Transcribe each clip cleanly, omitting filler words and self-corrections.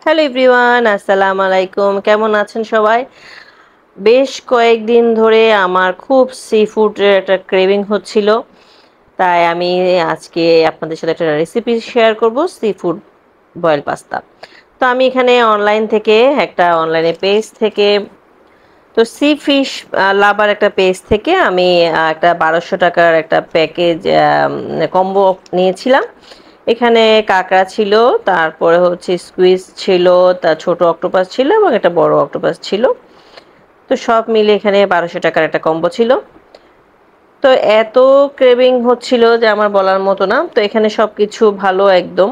Hello everyone, আসসালামু আলাইকুম। কেমন আছেন সবাই? বেশ কয়েকদিন ধরে আমার খুব সি ফুডের একটা ক্রেভিং হচ্ছিল, তাই আমি আজকে আপনাদের সাথে একটা রেসিপি শেয়ার করব, সি ফুড বয়েল পাস্তা। তো আমি এখানে অনলাইন থেকে একটা অনলাইনে পেজ থেকে তো সি ফিশ লাভার একটা পেজ থেকে আমি একটা 1200 টাকার একটা প্যাকেজ কম্বো নিয়েছিলাম। এখানে কাঁকড়া ছিল, তারপরে হচ্ছে স্কুইজ ছিল, তার ছোট অক্টোপাস ছিল এবং একটা বড় অক্টোপাস ছিল। তো সব মিলে এখানে 1200 টাকার একটা কম্বো ছিল। তো এত ক্রেভিং হচ্ছিল যে আমার বলার মতো না। তো এখানে সব কিছু ভালো একদম,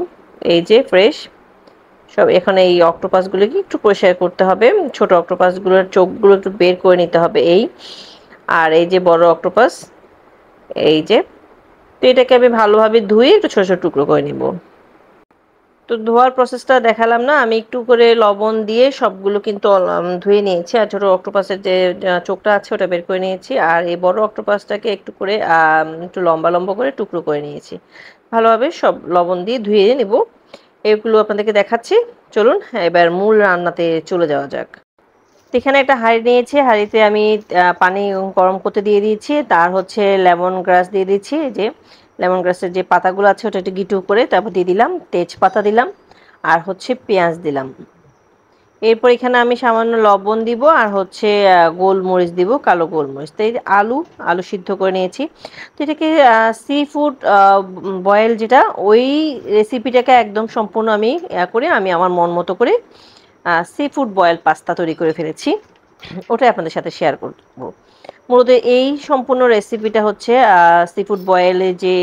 এই যে ফ্রেশ সব। এখানে এই অক্টোপাসগুলোকে একটু পরিষ্কার করতে হবে, ছোট অক্টোপাসগুলোর চোখগুলো একটু বের করে নিতে হবে এই। আর এই যে বড় অক্টোপাস, এই যে। তো এটাকে আমি ভালোভাবে ধুয়ে একটু ছোট ছোট টুকরো করে নিব। তো ধোয়ার প্রসেসটা দেখালাম না, আমি একটু করে লবণ দিয়ে সবগুলো কিন্তু ধুয়ে নিয়েছি। আর ছোট অক্টোপাসের যে চোখটা আছে ওটা বের করে নিয়েছি। আর এই বড় অক্টোপাসটাকে একটু করে একটু লম্বা লম্বা করে টুকরো করে নিয়েছি। ভালোভাবে সব লবণ দিয়ে ধুয়ে নেব। এগুলো আপনাদেরকে দেখাচ্ছি। চলুন এবার মূল রান্নাতে চলে যাওয়া যাক। তো এখানে একটা হাঁড়ি নিয়েছি, হাঁড়িতে আমি পানি গরম করতে দিয়ে দিয়েছি। তার হচ্ছে লেমন গ্রাস দিয়ে দিচ্ছি, যে লেমন গ্রাসের যে পাতাগুলো আছে ওটা একটু গিটু করে তারপর দিয়ে দিলাম, তেজপাতা দিলাম, আর হচ্ছে পেঁয়াজ দিলাম। এরপর এখানে আমি সামান্য লবণ দিব আর হচ্ছে গোলমরিচ দিব, কালো গোলমরিচ। তো এই আলু আলু সিদ্ধ করে নিয়েছি। তো এটাকে সি ফুড বয়েল যেটা, ওই রেসিপিটাকে একদম সম্পূর্ণ আমি করে আমি আমার মন মতো করে সি ফুড বয়েল পাস্তা তৈরি করে ফেলেছি। ওটাই আপনাদের সাথে শেয়ার করব। মূলত এই সম্পূর্ণ রেসিপিটা হচ্ছে সি ফুড বয়েলে যে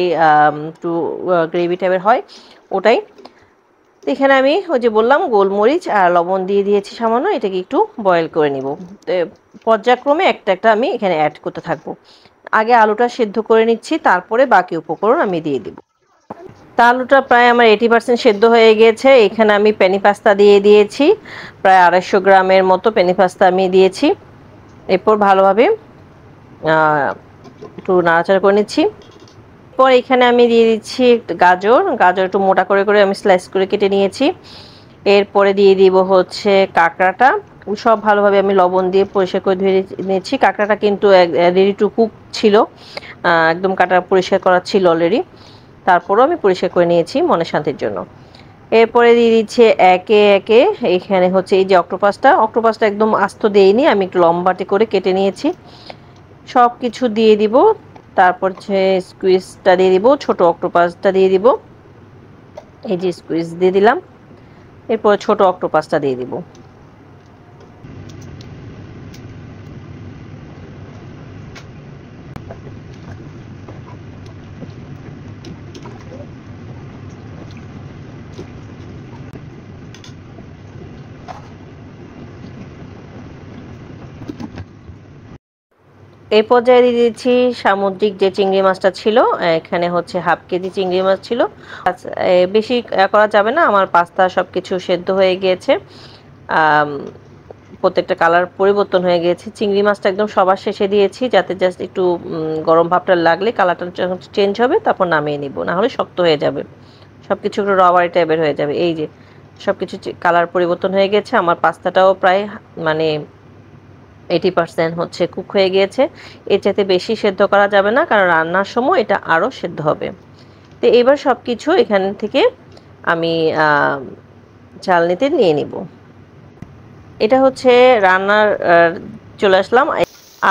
একটু গ্রেভি টাইপের হয় ওটাই। তো এখানে আমি ওই যে বললাম গোলমরিচ আর লবণ দিয়ে দিয়েছি সামান্য, এটাকে একটু বয়েল করে নিব। তো পর্যায়ক্রমে একটা একটা আমি এখানে অ্যাড করতে থাকবো। আগে আলুটা সেদ্ধ করে নিচ্ছি, তারপরে বাকি উপকরণ আমি দিয়ে দিব। তা আলুটা প্রায় আমার 80% সেদ্ধ হয়ে গিয়েছে। এখানে আমি পেনি পাস্তা দিয়ে দিয়েছি, প্রায় 250 গ্রামের মতো পেনি পাস্তা আমি দিয়েছি। এরপর ভালোভাবে একটু নাড়াচাড়া করে নিচ্ছি। পর এখানে আমি দিয়ে দিচ্ছি গাজর। গাজর একটু মোটা করে করে আমি স্লাইস করে কেটে নিয়েছি। এরপরে দিয়ে দিব হচ্ছে কাঁকড়াটা। সব ভালোভাবে আমি লবণ দিয়ে পরিষ্কার করে ধুয়ে নিয়েছি। কাঁকড়াটা কিন্তু রেডি টু কুক ছিল, একদম কাটা পরিষ্কার করা ছিল অলরেডি। তারপরও আমি পরিষ্কার করে নিয়েছি মনের শান্তির জন্য। এরপরে দিয়ে দিচ্ছে একে একে এখানে হচ্ছে এই যে অক্টোপাসটা একদম আস্ত দেইনি, আমি একটু লম্বাটে করে কেটে নিয়েছি। সব কিছু দিয়ে দিব। তারপর হচ্ছে স্কুইজটা দিয়ে দিব, ছোট অক্টোপাসটা দিয়ে দিব। এই যে স্কুইজ দিয়ে দিলাম, এরপর ছোট অক্টোপাসটা দিয়ে দিব। এই পর্যায়ে দিয়ে দিচ্ছি সামুদ্রিক যে চিংড়ি মাছটা ছিল। এখানে হচ্ছে হাফ কেজি চিংড়ি মাছ ছিল। বেশি করা যাবে না, আমার পাস্তা সব কিছু সেদ্ধ হয়ে গিয়েছে। প্রত্যেকটা কালার পরিবর্তন হয়ে গিয়েছে। চিংড়ি মাছটা একদম সবার শেষে দিয়েছি, যাতে জাস্ট একটু গরম ভাবটা লাগলে কালারটা চেঞ্জ হবে, তারপর নামিয়ে নিব, না হলে শক্ত হয়ে যাবে। সব কিছু একটু রবারি টাইপের হয়ে যাবে। এই যে সব কিছু কালার পরিবর্তন হয়ে গেছে। আমার পাস্তাটাও প্রায় মানে 80% হচ্ছে কুক হয়ে গিয়েছে। এর চাইতে বেশি সেদ্ধ করা যাবে না, কারণ রান্নার সময় এটা আরও সেদ্ধ হবে। তো এবার সব কিছু এখান থেকে আমি চালনিতে নিয়ে নিব। এটা হচ্ছে রান্নার চলে আসলাম।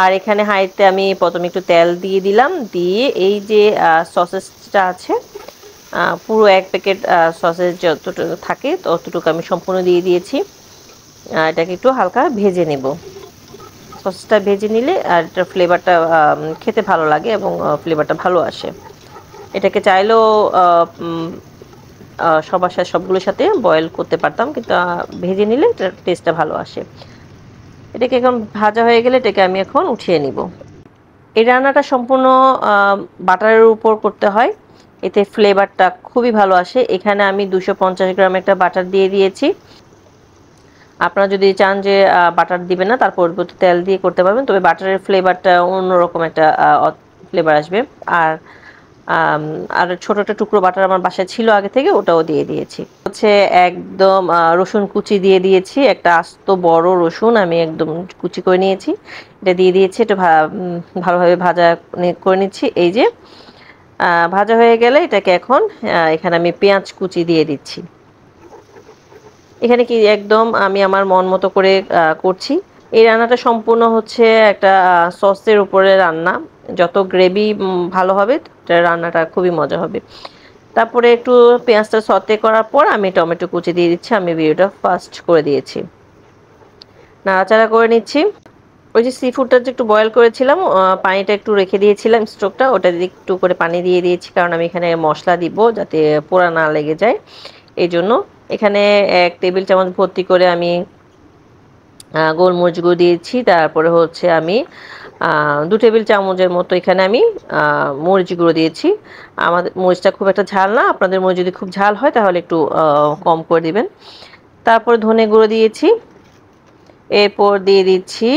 আর এখানে হাঁড়িতে আমি প্রথমে একটু তেল দিয়ে দিলাম, দিয়ে এই যে সসেসটা আছে, পুরো 1 প্যাকেট সসেস যতটুকু থাকে ততটুকু আমি সম্পূর্ণ দিয়ে দিয়েছি। এটাকে একটু হালকা ভেজে নেব। সসটা ভেজে নিলে আর এটার ফ্লেভারটা খেতে ভালো লাগে এবং ফ্লেভারটা ভালো আসে। এটাকে চাইলেও সবার সাথে সবগুলোর সাথে বয়েল করতে পারতাম, কিন্তু ভেজে নিলে এটার টেস্টটা ভালো আসে। এটাকে এখন ভাজা হয়ে গেলে এটাকে আমি এখন উঠিয়ে নিব। এই রান্নাটা সম্পূর্ণ বাটারের উপর করতে হয়, এতে ফ্লেভারটা খুবই ভালো আসে। এখানে আমি 250 গ্রাম একটা বাটার দিয়ে দিয়েছি। আপনারা যদি চান যে বাটার দিবেন না, তার পরিবর্তে তেল দিয়ে করতে পারবেন, তবে বাটারের ফ্লেভারটা অন্যরকম একটা ফ্লেভার আসবে। আর আর ছোট একটা টুকরো বাটার আমার বাসায় ছিল আগে থেকে, ওটাও দিয়ে দিয়েছি। হচ্ছে একদম রসুন কুচি দিয়ে দিয়েছি, একটা আস্ত বড় রসুন আমি একদম কুচি করে নিয়েছি, এটা দিয়ে দিয়েছি। এটা ভালোভাবে ভাজা করে নিচ্ছি। এই যে ভাজা হয়ে গেলে এটাকে এখন এখানে আমি পেঁয়াজ কুচি দিয়ে দিচ্ছি। এখানে কি একদম আমি আমার মন মতো করে করছি। এই রান্নাটা সম্পূর্ণ হচ্ছে একটা সসের উপরে রান্না, যত গ্রেভি ভালো হবে রান্নাটা খুবই মজা হবে। তারপরে একটু পেঁয়াজটা সতে করার পর আমি টমেটো কুচি দিয়ে দিচ্ছি। আমি ভিডিওটা ফাস্ট করে দিয়েছি, নাড়াচাড়া করে নিচ্ছি। ওই যে সি ফুডটা যে একটু বয়েল করেছিলাম, পানিটা একটু রেখে দিয়েছিলাম স্টোভটা, ওটা দিয়ে একটু করে পানি দিয়ে দিয়েছি, কারণ আমি এখানে মশলা দিব যাতে পোড়া না লেগে যায়। এই জন্য এখানে 1 টেবিল চামচ ভর্তি করে আমি গোলমরিচ গুঁড়ো দিয়েছি। তারপরে হচ্ছে আমি 2 টেবিল চামচের মতো এখানে আমি মরিচ গুঁড়ো দিয়েছি। আমাদের মরিচটা খুব একটা ঝাল না, আপনাদের মরিচ যদি খুব ঝাল হয় তাহলে একটু কম করে দিবেন। তারপর ধনে গুঁড়ো দিয়েছি। এরপর দিয়ে দিচ্ছি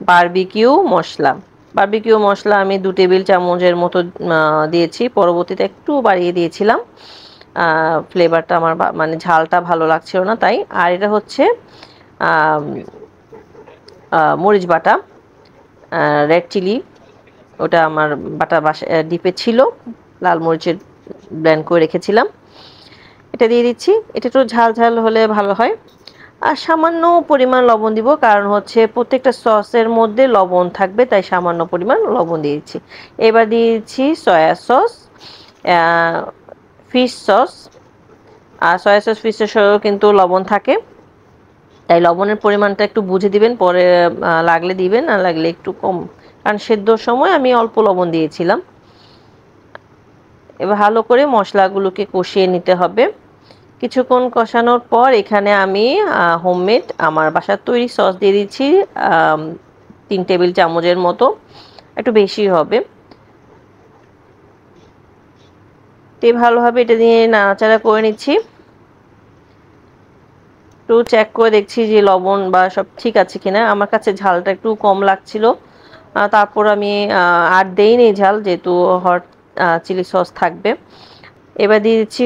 বারবিকিউ মশলা। বারবিকিউ মশলা আমি 2 টেবিল চামচের মতো দিয়েছি, পরবর্তীতে একটু বাড়িয়ে দিয়েছিলাম, ফ্লেভারটা আমার মানে ঝালটা ভালো লাগছিল না তাই। আর এটা হচ্ছে মরিচ বাটা, রেড চিলি, ওটা আমার বাটা ডিপে ছিল, লাল মরিচের ব্লেন্ড করে রেখেছিলাম, এটা দিয়ে দিচ্ছি। এটা একটু ঝাল ঝাল হলে ভালো হয়। আর সামান্য পরিমাণ লবণ দিব, কারণ হচ্ছে প্রত্যেকটা সসের মধ্যে লবণ থাকবে, তাই সামান্য পরিমাণ লবণ দিয়ে দিচ্ছি। এবার দিয়ে দিচ্ছি সয়া সস, ফিশ সস। আর সয়া সস ফিশ সসেও কিন্তু লবণ থাকে, তাই লবণের পরিমাণটা একটু বুঝে দিবেন, পরে লাগলে দিবেন, না লাগলে একটু কম, কারণ সেদ্ধর সময় আমি অল্প লবণ দিয়েছিলাম। এবার ভালো করে মশলাগুলোকে কষিয়ে নিতে হবে। কিছুক্ষণ কষানোর পর এখানে আমি হোমমেড আমার বাসার তৈরি সস দিয়ে দিচ্ছি, 3 টেবিল চামচের মতো, একটু বেশি হবে। তো ভালোভাবে এটা দিয়ে নাড়াচাড়া করে নিচ্ছি। একটু চেক করে দেখছি যে লবণ বা সব ঠিক আছে কিনা। আমার কাছে ঝালটা একটু কম লাগছিল, তারপর আমি আর দেইনি ঝাল, যেহেতু হট চিলি সস থাকবে। এবার দিয়ে দিচ্ছি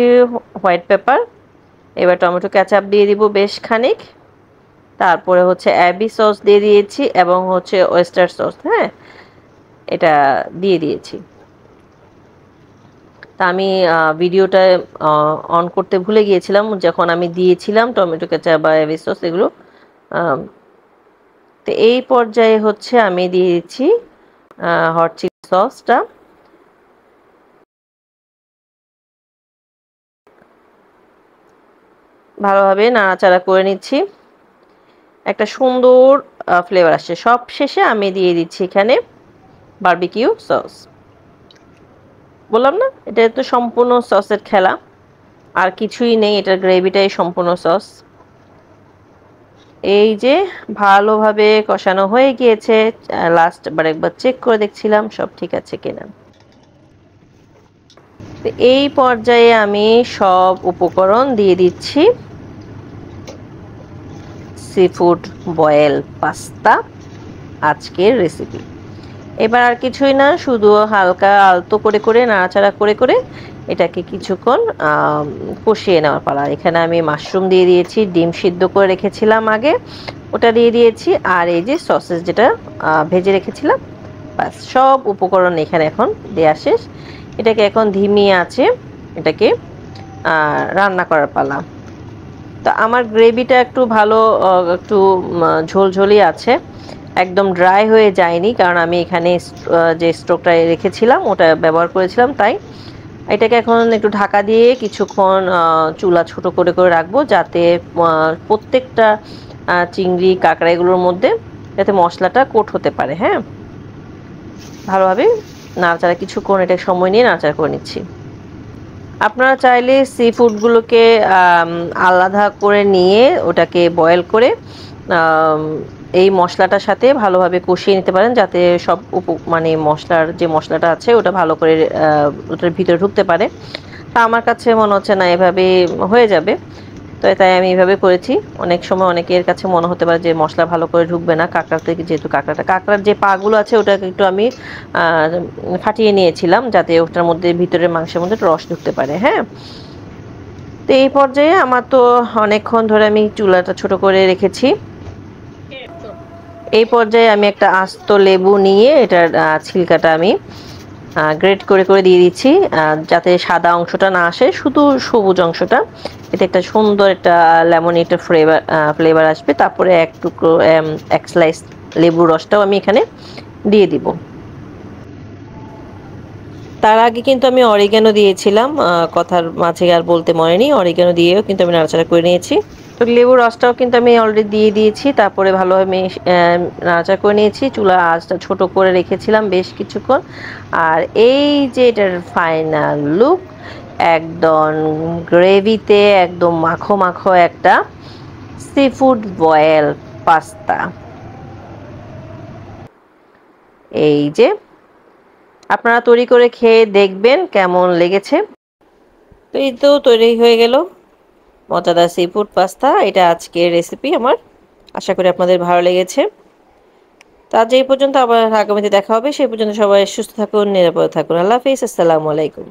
হোয়াইট পেপার। এবার টমেটো কেচাপ দিয়ে দিব বেশ খানিক। তারপরে হচ্ছে অ্যাবি সস দিয়ে দিয়েছি এবং হচ্ছে ওয়েস্টার সস, হ্যাঁ, এটা দিয়ে দিয়েছি। তা আমি ভিডিওটা অন করতে ভুলে গিয়েছিলাম যখন আমি দিয়েছিলাম টমেটো কেচাপ বা অ্যাবি সস এগুলো। তো এই পর্যায়ে হচ্ছে আমি দিয়ে দিচ্ছি হট চিলি সসটা। ভালোভাবে নাড়াচাড়া করে নিচ্ছি, একটা সুন্দর ফ্লেভার আসছে। সব শেষে আমি দিয়ে দিচ্ছি এখানে বারবিকিউ সস। বললাম না, এটা তো সম্পূর্ণ সসের খেলা, আর কিছুই নেই, এটার গ্রেভিটাই সম্পূর্ণ সস। এই যে ভালোভাবে কষানো হয়ে গিয়েছে, লাস্ট বার একবার চেক করে দেখছিলাম সব ঠিক আছে কিনা। তো এই পর্যায়ে আমি সব উপকরণ দিয়ে দিচ্ছি। সি ফুড বয়েল পাস্তা আজকের রেসিপি। এবার আর কিছুই না, শুধু হালকা আলতো করে করে নাড়াচাড়া করে করে এটাকে কিছুক্ষণ কষিয়ে নেওয়ার পালা। এখানে আমি মাশরুম দিয়ে দিয়েছি, ডিম সিদ্ধ করে রেখেছিলাম আগে, ওটা দিয়ে দিয়েছি, আর এই যে সসেস যেটা ভেজে রেখেছিলাম, বাস সব উপকরণ এখানে এখন দেওয়া শেষ। এটাকে এখন ধিমি আছে এটাকে রান্না করার পালা। তো আমার গ্রেভিটা একটু ভালো, একটু ঝোলঝোলি আছে, একদম ড্রাই হয়ে যায়নি, কারণ আমি এখানে যে স্টোভটা রেখেছিলাম ওটা ব্যবহার করেছিলাম, তাই এটাকে এখন একটু ঢাকা দিয়ে কিছুক্ষণ চুলা ছোট করে করে রাখবো, যাতে প্রত্যেকটা চিংড়ি কাঁকড়া এগুলোর মধ্যে যাতে মশলাটা কোট হতে পারে। হ্যাঁ, ভালোভাবে নাড়াচাড়া কিছুক্ষণ এটা সময় নিয়ে নাড়াচাড়া করে নিচ্ছি। আপনারা চাইলে সি ফুডগুলোকে আলাদা করে নিয়ে ওটাকে বয়েল করে এই মশলাটার সাথে ভালোভাবে কষিয়ে নিতে পারেন, যাতে সব মানে মশলার যে মশলাটা আছে ওটা ভালো করে ওটার ভিতরে ঢুকতে পারে। তা আমার কাছে মনে হচ্ছে না, এভাবে হয়ে যাবে। তো তো তাই আমি এইভাবে করেছি। অনেক সময় অনেকের কাছে মনে হতে পারে যে মশলা ভালো করে ঢুকবে না কাঁকড়া থেকে, যেহেতু কাঁকড়ার যে পাগুলো আছে ওটাকে একটু আমি ফাটিয়ে নিয়েছিলাম যাতে ওটার মধ্যে ভিতরের মাংসের মধ্যে রস ঢুকতে পারে। হ্যাঁ, তো এই পর্যায়ে আমার তো অনেকক্ষণ ধরে আমি চুলাটা ছোট করে রেখেছি। এই পর্যায়ে আমি একটা আস্ত লেবু নিয়ে এটার ছিলকাটা আমি গ্রেট করে করে দিয়ে দিচ্ছি, যাতে সাদা অংশটা না আসে, শুধু সবুজ অংশটা। এতে একটা সুন্দর একটা লেমন একটা ফ্লেভার আসবে। তারপরে এক টুকরো এক স্লাইস লেবুর রসটাও আমি এখানে দিয়ে দিব। তার আগে কিন্তু আমি অরিগ্যানো দিয়েছিলাম, কথার মাঝে আর বলতে মনে নেই, অরিগ্যানো দিয়েও কিন্তু আমি নাড়াচাড়া করে নিয়েছি। তো লেবুর রসটাও কিন্তু আমি অলরেডি দিয়ে দিয়েছি। তারপরে ভালোভাবে নাড়াচাড়া করে নিয়েছি। চুলার আঁচটা ছোট করে রেখেছিলাম বেশ কিছুক্ষণ। আর এই যে এটার ফাইনাল লুক, একদম গ্রেভিতে একদম মাখো মাখো একটা সিফুড বয়েল পাস্তা। এই যে আপনারা তৈরি করে খেয়ে দেখবেন কেমন লেগেছে। তো এই তো তৈরি হয়ে গেল মজাদার সিফুড পাস্তা। এটা আজকের রেসিপি আমার। আশা করি আপনাদের ভালো লেগেছে। তো আজ এই পর্যন্ত, আবার আগামীতে দেখা হবে। সেই পর্যন্ত সবাই সুস্থ থাকুন, নিরাপদে থাকুন। আল্লাহ হাফিজ, আসসালামু আলাইকুম।